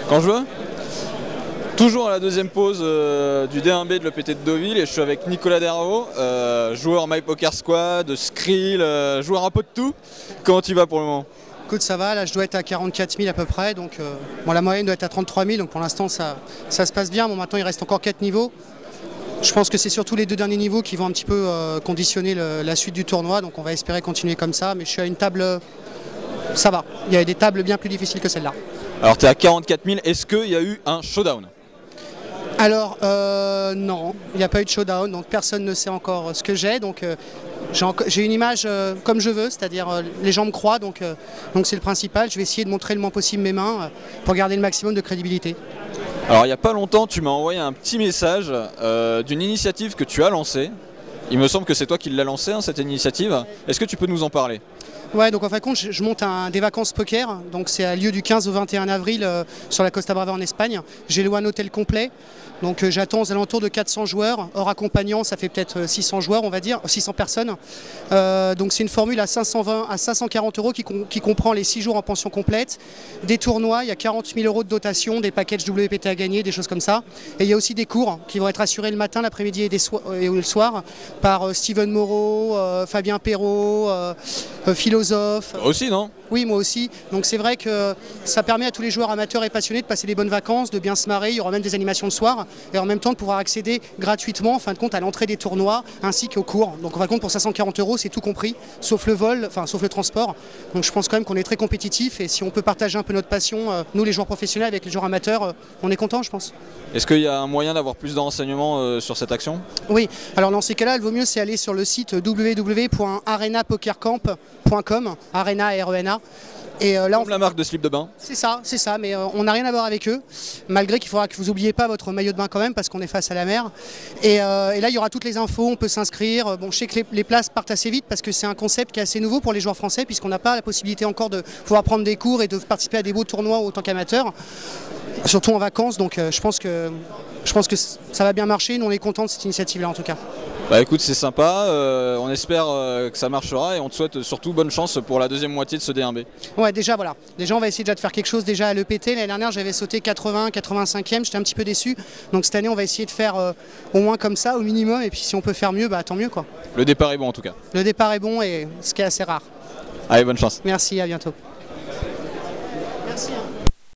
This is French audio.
Quand je veux. Toujours à la deuxième pause du D1B de l'EPT de Deauville et je suis avec Nicolas Dervaux, joueur My Poker Squad, Skrill, joueur un peu de tout. Comment tu vas pour le moment? Écoute, ça va, là je dois être à 44 000 à peu près, donc bon, la moyenne doit être à 33 000, donc pour l'instant ça se passe bien. Bon, maintenant il reste encore 4 niveaux. Je pense que c'est surtout les deux derniers niveaux qui vont un petit peu conditionner la suite du tournoi, donc on va espérer continuer comme ça, mais je suis à une table, ça va, il y a des tables bien plus difficiles que celle-là. Alors tu es à 44 000, est-ce qu'il y a eu un showdown? Alors non, il n'y a pas eu de showdown, donc personne ne sait encore ce que j'ai, donc j'ai une image comme je veux, c'est-à-dire les gens me croient, donc c'est le principal. Je vais essayer de montrer le moins possible mes mains pour garder le maximum de crédibilité. Alors il n'y a pas longtemps, tu m'as envoyé un petit message d'une initiative que tu as lancée. Il me semble que c'est toi qui l'as lancée, hein, cette initiative. Est-ce que tu peux nous en parler? Ouais, donc en fin de compte, je monte des vacances poker, donc c'est à lieu du 15 au 21 avril sur la Costa Brava en Espagne. J'ai loué un hôtel complet, donc j'attends aux alentours de 400 joueurs, hors accompagnant, ça fait peut-être 600 joueurs, on va dire, 600 personnes. Donc c'est une formule à 520 à 540 € qui comprend les 6 jours en pension complète, des tournois, il y a 40 000 € de dotation, des packages WPT à gagner, des choses comme ça. Et il y a aussi des cours qui vont être assurés le matin, l'après-midi et le soir par Steven Moreau, Fabien Perrault, philosophe. Toi aussi, non? Oui, moi aussi. Donc c'est vrai que ça permet à tous les joueurs amateurs et passionnés de passer des bonnes vacances, de bien se marrer. Il y aura même des animations le soir et en même temps de pouvoir accéder gratuitement, en fin de compte, à l'entrée des tournois ainsi qu'aux cours. Donc en fin de compte, pour 540 €, c'est tout compris, sauf le vol, enfin sauf le transport. Donc je pense quand même qu'on est très compétitif et si on peut partager un peu notre passion, nous les joueurs professionnels avec les joueurs amateurs, on est content, je pense. Est-ce qu'il y a un moyen d'avoir plus de renseignements sur cette action? Oui, alors dans ces cas-là, il vaut mieux c'est aller sur le site www.arenapokercamp.com, Arena RENA. Et là, Comme la marque de slip de bain. C'est ça, mais on n'a rien à voir avec eux, malgré qu'il faudra que vous n'oubliez pas votre maillot de bain quand même, parce qu'on est face à la mer. Et là, il y aura toutes les infos, on peut s'inscrire. Bon, je sais que les places partent assez vite, parce que c'est un concept qui est assez nouveau pour les joueurs français, puisqu'on n'a pas la possibilité encore de pouvoir prendre des cours et de participer à des beaux tournois en tant qu'amateur, surtout en vacances, donc je pense que ça va bien marcher, nous on est contents de cette initiative-là en tout cas. Bah écoute, c'est sympa, on espère que ça marchera et on te souhaite surtout bonne chance pour la deuxième moitié de ce D1B. Ouais, déjà voilà, déjà on va essayer déjà de faire quelque chose déjà à l'EPT. L'année dernière j'avais sauté 80, 85e, j'étais un petit peu déçu, donc cette année on va essayer de faire au moins comme ça, au minimum, et puis si on peut faire mieux, bah tant mieux quoi. Le départ est bon en tout cas. Le départ est bon et ce qui est assez rare. Allez, bonne chance. Merci, à bientôt. Merci.